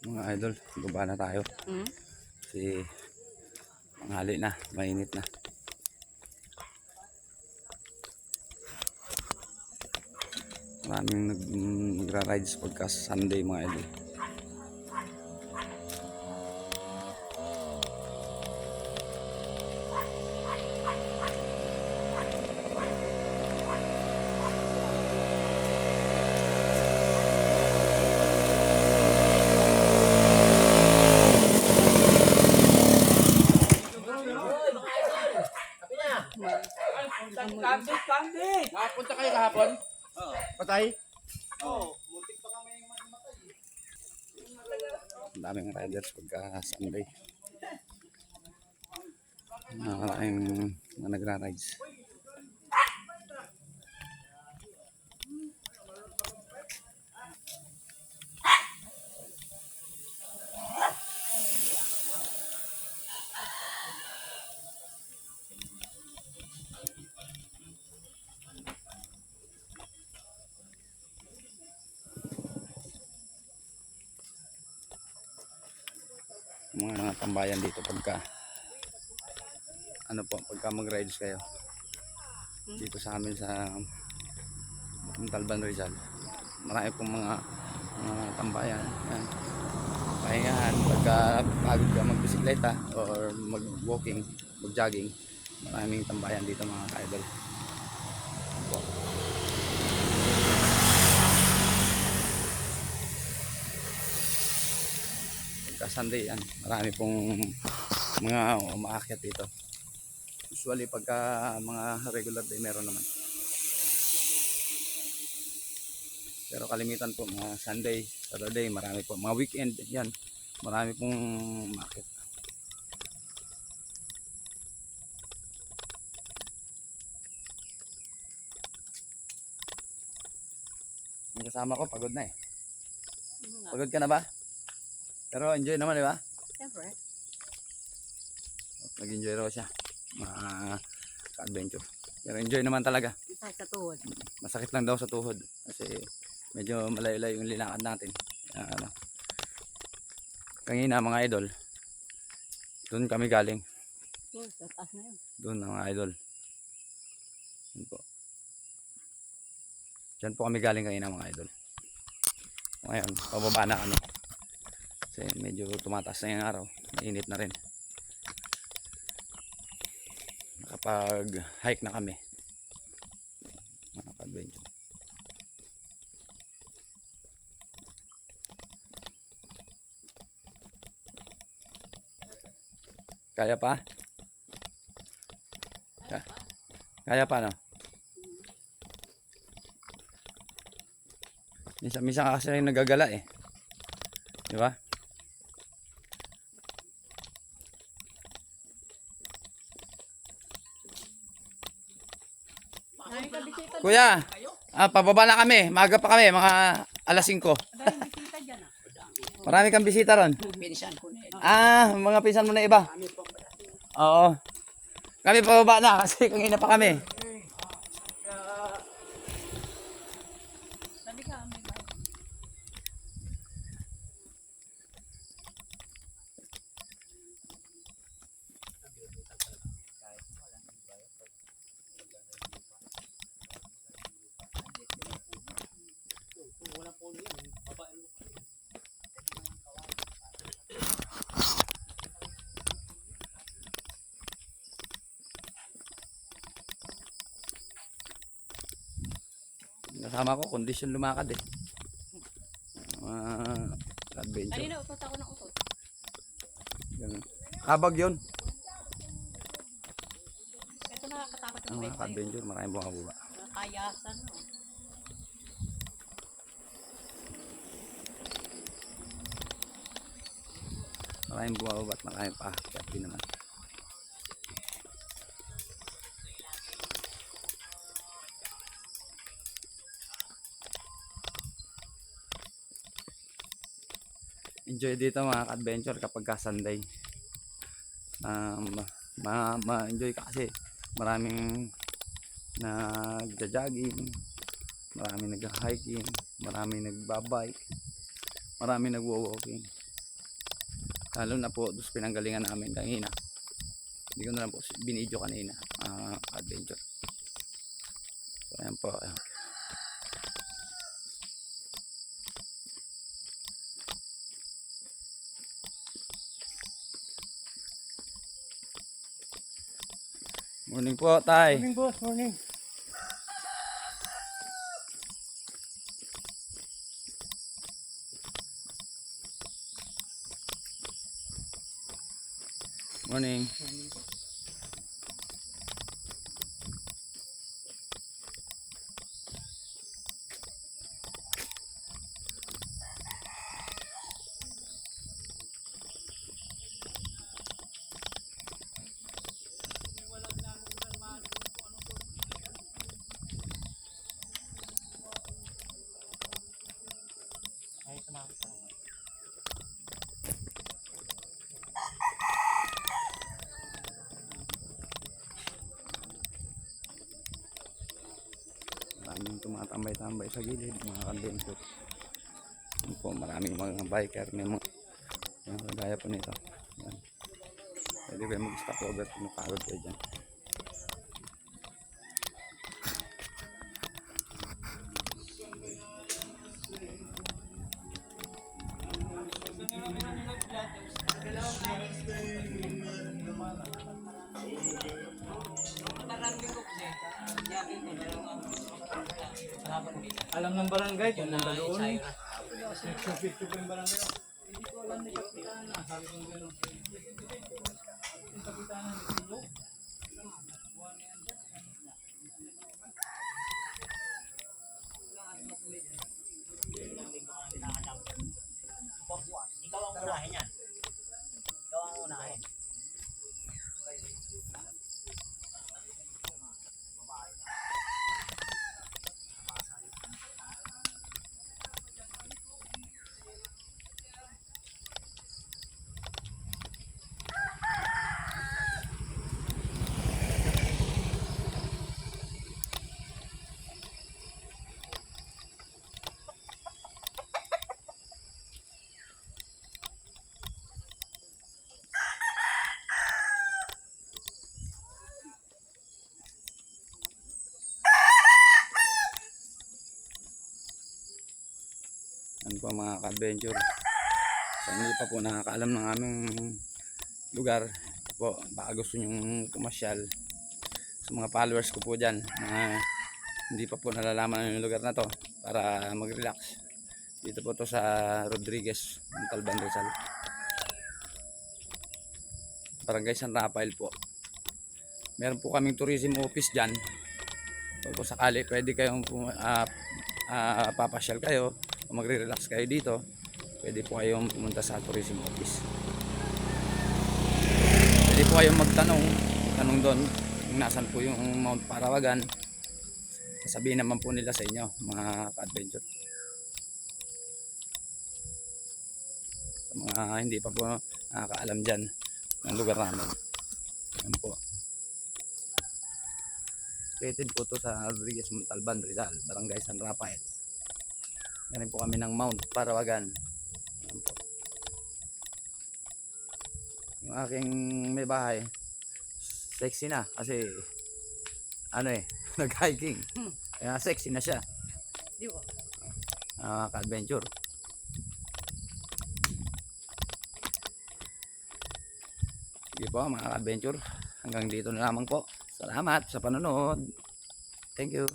Mga idol, baba na tayo. Kasi manghali na, mainit na. Maraming nagra-rides pagka Sunday mga idol. Nakapunta kayo kahapon? Oo. Patay? Oo. Muntik pa kami matay. Ang daming riders pagka Sunday. Maraming mga nagra-rides. Mga tambayan dito pagka pagka mag-rides kayo dito sa amin sa Montalban, Rizal. Marami pong mga tambayan. Yan. Pahingahan pagka pagod ka magbisikleta or mag-walking, mag-jogging. Maraming tambayan dito mga ka-idol. Pagka Sunday yan, marami pong mga umaakyat dito. Usually pagka mga regular day meron naman. Pero kalimitan po mga Sunday, Saturday, marami po. Mga weekend yan, marami pong umaakyat. Yung kasama ko pagod na eh. Pagod ka na ba? Pero enjoy naman, di ba? Siyempre. Nag-enjoy raw siya. Mga ka-adventure. Pero enjoy naman talaga. Masakit sa tuhod. Masakit lang daw sa tuhod. Kasi medyo malayo-layo yung linakad natin. Kanina mga idol, doon kami galing. Sa taas na yun. Doon mga idol. Yun po. Diyan po kami galing kanina mga idol. Ngayon, pababa na kami. Kasi medyo tumataas na yung araw. Mainit na rin. Nakapag-hike na kami. Mga ka-adventure. Kaya pa? Kaya pa, no? Minsan kasi nagagala eh. Di ba? Kuya, pababa na kami. Maaga pa kami, mga alas 5. Marami kang bisita ron. Pinsan ko na yun. Mga pinsan mo na iba. Oo. Kami pababa na kasi kanina pa kami. Sabi ka, may bahay. Kasama ko, kondisyon lumakad eh. Adventure. Kanina utot ako ng utot. Ganun. Kabag yun. Ito nakakatakot Ang yung mga bike. ka-adventure, maraming bumababa. Nakayasan. No? Maraming bumababa at maraming paakyat din naman. Enjoy dito mga ka-adventure kapag ka Sunday. Ma-enjoy ka kasi maraming nagja-jogging, maraming nag-hiking, maraming nagbabike, marami nagwo-walking. Lalo na po doon sa pinanggalingan namin kanina. Hindi ko na lang po binidyo kanina. Adventure. So ayan po. Ayan. Morning po, tay. Morning boss, morning. Morning. Ay, tumakot. Maraming tumatambay-tambay sa gilid, mga adventure. Yan po, maraming mga biker, may mga kagaya po nito. Yan. Pwede kayo mag-stop over kung napagod kayo dyan. Alam ng barangay, kung nanda doon eh. Nagsumpit ko yung barangay. Hindi ko alam ni Kapitan na. Sabi ko gano'n. Yung Kapitan na nito. Ikaw ang unahin yan. Ikaw ang unahin. Yan po mga ka-adventure. So, hindi pa po nakakaalam ng aming lugar po, baka gusto nyong pumasyal sa mga followers ko po dyan na hindi pa po nalalaman yung lugar na to para mag-relax. Dito po to sa Rodriguez, Montalban, Rizal. Barangay San Rafael po. Meron po kaming tourism office dyan. Kung sakali pwede kayong papasyal kayo o magre-relax kayo dito, pwede po kayong pumunta sa tourism office. Pwede po kayong magtanong doon kung nasan po yung Mount Parawagan. Sasabihin naman po nila sa inyo, mga ka-adventure. Sa mga hindi pa po nakakaalam dyan ng lugar namin. Yan po. Located po to sa Rodriguez, Montalban, Rizal, Barangay San Rafael. Meron po kami ng Mount Parawagan. Yan po. Yung aking may bahay, sexy na kasi nag-hiking. Kaya sexy na siya. Di ba? Ka-adventure. Sige po mga ka-adventure. Hanggang dito na lamang po. Salamat sa panonood. Thank you.